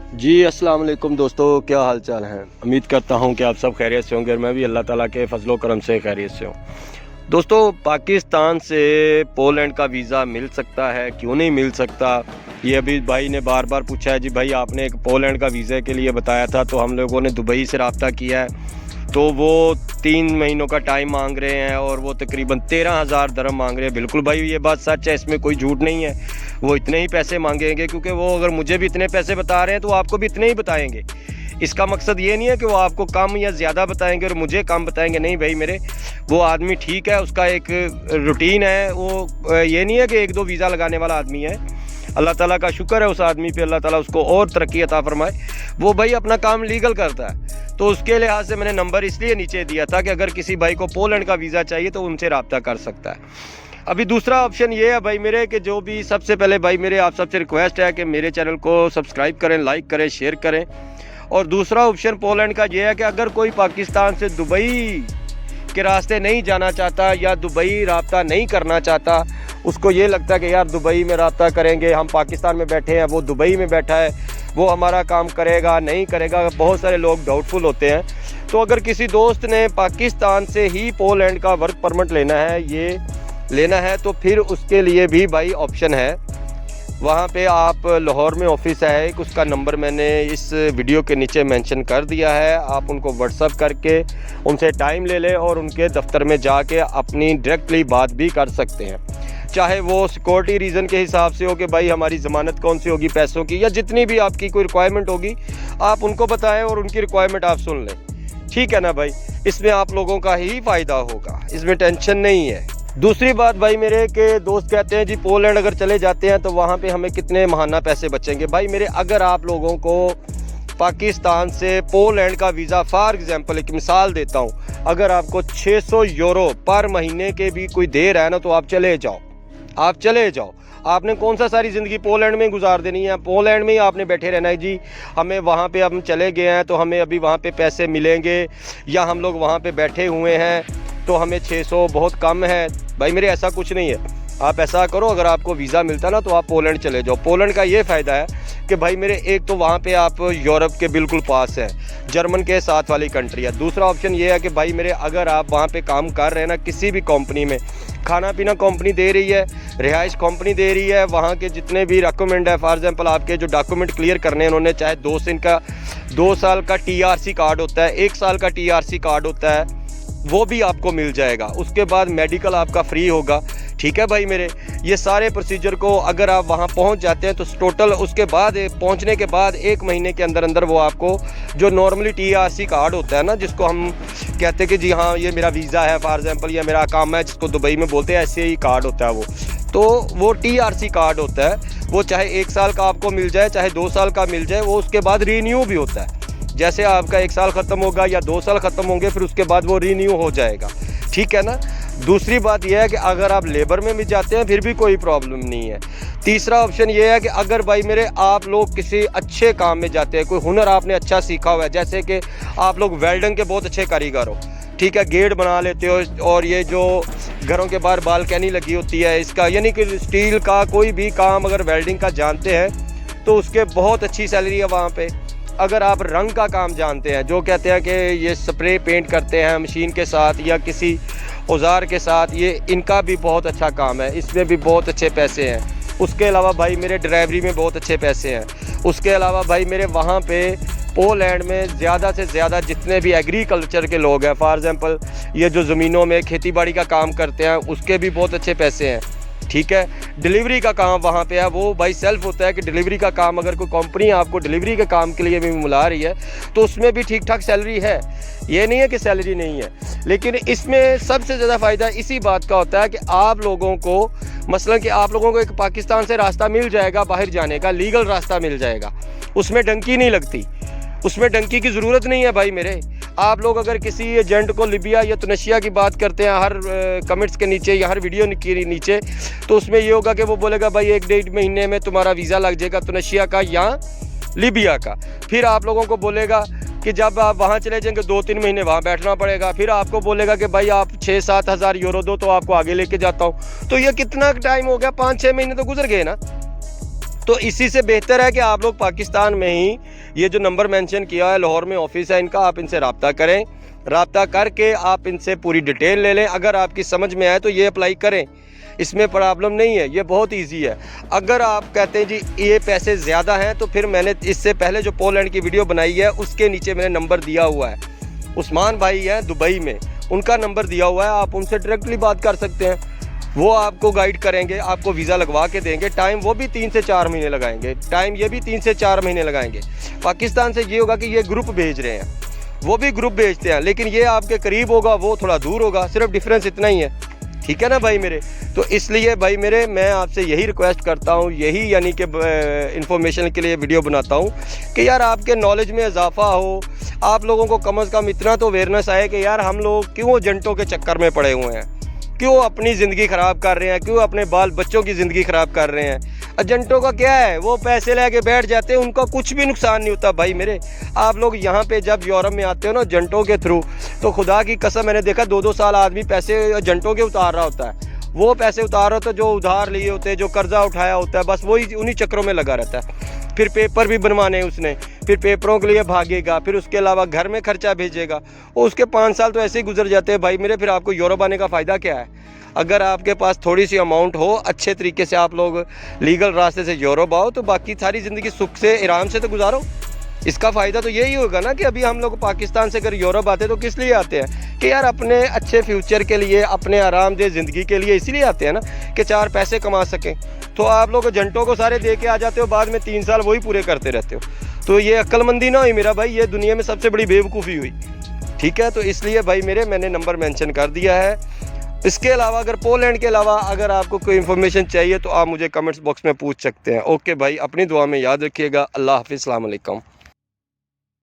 जी अस्सलाम वालेकुम दोस्तों, क्या हाल चाल हैं। उम्मीद करता हूं कि आप सब खैरियत से होंगे और मैं भी अल्लाह ताला के फजलो करम से खैरियत से हूं। दोस्तों, पाकिस्तान से पोलैंड का वीज़ा मिल सकता है, क्यों नहीं मिल सकता, ये अभी भाई ने बार बार पूछा है। जी भाई, आपने एक पोलैंड का वीज़ा के लिए बताया था, तो हम लोगों ने दुबई से रब्ता किया है, तो वो 3 महीनों का टाइम मांग रहे हैं और वो तकरीबन 13,000 दरम मांग रहे हैं। बिल्कुल भाई, ये बात सच है, इसमें कोई झूठ नहीं है। वो इतने ही पैसे मांगेंगे, क्योंकि वो अगर मुझे भी इतने पैसे बता रहे हैं तो आपको भी इतने ही बताएंगे। इसका मकसद ये नहीं है कि वो आपको कम या ज़्यादा बताएंगे और मुझे कम बताएंगे। नहीं भाई मेरे, वो आदमी ठीक है, उसका एक रूटीन है। वो ये नहीं है कि 1-2 वीज़ा लगाने वाला आदमी है। अल्लाह ताला का शुक्र है उस आदमी पे, अल्लाह ताला उसको और तरक्की अता फरमाए। वो भाई अपना काम लीगल करता है, तो उसके लिहाज से मैंने नंबर इसलिए नीचे दिया था कि अगर किसी भाई को पोलैंड का वीज़ा चाहिए तो उनसे रब्ता कर सकता है। अभी दूसरा ऑप्शन ये है भाई मेरे कि जो भी, सबसे पहले भाई मेरे आप सबसे रिक्वेस्ट है कि मेरे चैनल को सब्सक्राइब करें, लाइक करें, शेयर करें। और दूसरा ऑप्शन पोलैंड का ये है कि अगर कोई पाकिस्तान से दुबई के रास्ते नहीं जाना चाहता या दुबई रब्ता नहीं करना चाहता, उसको ये लगता है कि यार दुबई में रब्ता करेंगे, हम पाकिस्तान में बैठे हैं, वो दुबई में बैठा है, वो हमारा काम करेगा नहीं करेगा, बहुत सारे लोग डाउटफुल होते हैं। तो अगर किसी दोस्त ने पाकिस्तान से ही पोलैंड का वर्क परमिट लेना है, ये लेना है, तो फिर उसके लिए भी भाई ऑप्शन है। वहाँ पे आप लाहौर में ऑफिस है एक, उसका नंबर मैंने इस वीडियो के नीचे मेंशन कर दिया है। आप उनको व्हाट्सअप करके उनसे टाइम ले लें और उनके दफ्तर में जाके अपनी डायरेक्टली बात भी कर सकते हैं। चाहे वो सिक्योरिटी रीज़न के हिसाब से हो कि भाई हमारी ज़मानत कौन सी होगी, पैसों की, या जितनी भी आपकी कोई रिक्वायरमेंट होगी आप उनको बताएं और उनकी रिक्वायरमेंट आप सुन लें। ठीक है ना भाई, इसमें आप लोगों का ही फ़ायदा होगा, इसमें टेंशन नहीं है। दूसरी बात भाई मेरे के दोस्त कहते हैं जी पोलैंड अगर चले जाते हैं तो वहाँ पे हमें कितने महाना पैसे बचेंगे। भाई मेरे, अगर आप लोगों को पाकिस्तान से पोलैंड का वीज़ा, फॉर एग्जांपल एक मिसाल देता हूँ, अगर आपको 600 यूरो पर महीने के भी कोई दे रहा है ना, तो आप चले जाओ, आप चले जाओ। आपने कौन सा सारी ज़िंदगी पोलैंड में गुजार देनी है, पोलैंड में ही आपने बैठे रहना है जी। हमें वहाँ पे हम चले गए हैं तो हमें अभी वहाँ पे पैसे मिलेंगे, या हम लोग वहाँ पे बैठे हुए हैं तो हमें 600 बहुत कम है। भाई मेरे, ऐसा कुछ नहीं है। आप ऐसा करो, अगर आपको वीज़ा मिलता ना तो आप पोलैंड चले जाओ। पोलैंड का ये फ़ायदा है कि भाई मेरे, एक तो वहाँ पे आप यूरोप के बिल्कुल पास हैं, जर्मन के साथ वाली कंट्री है। दूसरा ऑप्शन ये है कि भाई मेरे, अगर आप वहाँ पे काम कर रहे हैं ना किसी भी कंपनी में, खाना पीना कंपनी दे रही है, रिहाइश कंपनी दे रही है, वहाँ के जितने भी डॉक्यूमेंट है, फॉर एग्जांपल आपके जो डॉक्यूमेंट क्लियर करने हैं उन्होंने, चाहे 2 साल का TRC कार्ड होता है, 1 साल का TRC कार्ड होता है, वो भी आपको मिल जाएगा। उसके बाद मेडिकल आपका फ्री होगा। ठीक है भाई मेरे, ये सारे प्रोसीजर को अगर आप वहाँ पहुँच जाते हैं तो टोटल उसके बाद पहुँचने के बाद 1 महीने के अंदर अंदर वो आपको, जो नॉर्मली TRC कार्ड होता है ना, जिसको हम कहते हैं कि जी हाँ ये मेरा वीज़ा है फॉर एग्जांपल, या मेरा काम है, जिसको दुबई में बोलते हैं, ऐसे ही कार्ड होता है वो। तो वो TRC कार्ड होता है, वो चाहे 1 साल का आपको मिल जाए, चाहे 2 साल का मिल जाए, वो उसके बाद रीन्यू भी होता है। जैसे आपका 1 साल ख़त्म होगा या 2 साल ख़त्म होंगे, फिर उसके बाद वो रीन्यू हो जाएगा। ठीक है ना। दूसरी बात यह है कि अगर आप लेबर में भी जाते हैं फिर भी कोई प्रॉब्लम नहीं है। तीसरा ऑप्शन ये है कि अगर भाई मेरे, आप लोग किसी अच्छे काम में जाते हैं, कोई हुनर आपने अच्छा सीखा हुआ है, जैसे कि आप लोग वेल्डिंग के बहुत अच्छे कारीगर हो, ठीक है, गेट बना लेते हो, और ये जो घरों के बाहर बालकनी लगी होती है इसका, यानी कि स्टील का कोई भी काम अगर वेल्डिंग का जानते हैं तो उसके बहुत अच्छी सैलरी है वहाँ पे। अगर आप रंग का काम जानते हैं, जो कहते हैं कि ये स्प्रे पेंट करते हैं मशीन के साथ या किसी औजार के साथ, ये इनका भी बहुत अच्छा काम है, इसमें भी बहुत अच्छे पैसे हैं। उसके अलावा भाई मेरे, ड्राइवरी में बहुत अच्छे पैसे हैं। उसके अलावा भाई मेरे, वहाँ पे पोलैंड में ज़्यादा से ज़्यादा जितने भी एग्रीकल्चर के लोग हैं, फॉर एग्जांपल ये जो ज़मीनों में खेती बाड़ी का काम करते हैं, उसके भी बहुत अच्छे पैसे हैं। ठीक है। डिलीवरी का काम वहाँ पे है, वो भाई सेल्फ होता है कि डिलीवरी का काम, अगर कोई कंपनी आपको डिलीवरी के काम के लिए भी बुला रही है तो उसमें भी ठीक ठाक सैलरी है, ये नहीं है कि सैलरी नहीं है। लेकिन इसमें सबसे ज़्यादा फ़ायदा इसी बात का होता है कि आप लोगों को, मसलन कि आप लोगों को एक पाकिस्तान से रास्ता मिल जाएगा बाहर जाने का, लीगल रास्ता मिल जाएगा, उसमें डंकी नहीं लगती, उसमें डंकी की ज़रूरत नहीं है भाई मेरे। आप लोग अगर किसी एजेंट को लिबिया या तुनिशिया की बात करते हैं हर कमेंट्स के नीचे या हर वीडियो के नीचे, तो उसमें ये होगा कि वो बोलेगा भाई 1-1.5 महीने में तुम्हारा वीज़ा लग जाएगा तुनिशिया का या लिबिया का। फिर आप लोगों को बोलेगा कि जब आप वहाँ चले जाएंगे 2-3 महीने वहाँ बैठना पड़ेगा, फिर आपको बोलेगा कि भाई आप 6-7 हज़ार यूरो दो तो आपको आगे लेके जाता हूँ। तो ये कितना टाइम हो गया, 5-6 महीने तो गुजर गए ना। तो इसी से बेहतर है कि आप लोग पाकिस्तान में ही ये जो नंबर मेंशन किया है, लाहौर में ऑफिस है इनका, आप इनसे रब्ता करें। रब्ता करके आप इनसे पूरी डिटेल ले लें। अगर आपकी समझ में आए तो ये अप्लाई करें, इसमें प्रॉब्लम नहीं है, ये बहुत इजी है। अगर आप कहते हैं जी ये पैसे ज़्यादा हैं, तो फिर मैंने इससे पहले जो पोलैंड की वीडियो बनाई है उसके नीचे मैंने नंबर दिया हुआ है। उस्मान भाई हैं दुबई में, उनका नंबर दिया हुआ है, आप उनसे डायरेक्टली बात कर सकते हैं। वो आपको गाइड करेंगे, आपको वीज़ा लगवा के देंगे। टाइम वो भी 3 से 4 महीने लगाएंगे, टाइम ये भी 3 से 4 महीने लगाएंगे। पाकिस्तान से ये होगा कि ये ग्रुप भेज रहे हैं, वो भी ग्रुप भेजते हैं, लेकिन ये आपके करीब होगा, वो थोड़ा दूर होगा, सिर्फ डिफरेंस इतना ही है। ठीक है ना भाई मेरे। तो इसलिए भाई मेरे मैं आपसे यही रिक्वेस्ट करता हूँ, यही यानी कि इन्फॉर्मेशन के लिए वीडियो बनाता हूँ कि यार आपके नॉलेज में इजाफा हो, आप लोगों को कम से कम इतना तो अवेयरनेस आए कि यार हम लोग क्यों एजेंटों के चक्कर में पड़े हुए हैं, क्यों अपनी ज़िंदगी ख़राब कर रहे हैं, क्यों अपने बाल बच्चों की ज़िंदगी ख़राब कर रहे हैं। एजेंटों का क्या है, वो पैसे लेके बैठ जाते हैं, उनका कुछ भी नुकसान नहीं होता भाई मेरे। आप लोग यहाँ पे जब यूरोप में आते हो ना एजेंटों के थ्रू, तो खुदा की कसम मैंने देखा 2-2 साल आदमी पैसे एजेंटों के उतार रहा होता है। वो पैसे उतार रहा होता है जो उधार लिए होते हैं, जो कर्जा उठाया होता है, बस वही उन्हीं चक्करों में लगा रहता है। फिर पेपर भी बनवाने उसने, फिर पेपरों के लिए भागेगा, फिर उसके अलावा घर में खर्चा भेजेगा, और उसके 5 साल तो ऐसे ही गुजर जाते हैं भाई मेरे। फिर आपको यूरोप आने का फ़ायदा क्या है? अगर आपके पास थोड़ी सी अमाउंट हो, अच्छे तरीके से आप लोग लीगल रास्ते से यूरोप आओ, तो बाकी सारी ज़िंदगी सुख से आराम से तो गुजारो। इसका फ़ायदा तो यही होगा ना कि अभी हम लोग पाकिस्तान से अगर यूरोप आते हैं तो किस लिए आते हैं कि यार अपने अच्छे फ्यूचर के लिए, अपने आरामदेह ज़िंदगी के लिए इसीलिए आते हैं ना कि 4 पैसे कमा सकें। तो आप लोग एजेंटों को सारे दे के आ जाते हो, बाद में 3 साल वही पूरे करते रहते हो। तो ये अक्लमंदी ना हुई मेरा भाई, ये दुनिया में सबसे बड़ी बेवकूफ़ी हुई। ठीक है, तो इसलिए भाई मेरे मैंने नंबर मेंशन कर दिया है। इसके अलावा अगर पोलैंड के अलावा अगर आपको कोई इन्फॉर्मेशन चाहिए तो आप मुझे कमेंट्स बॉक्स में पूछ सकते हैं। ओके भाई, अपनी दुआ में याद रखिएगा। अल्लाह हाफिज़, अस्सलाम वालेकुम।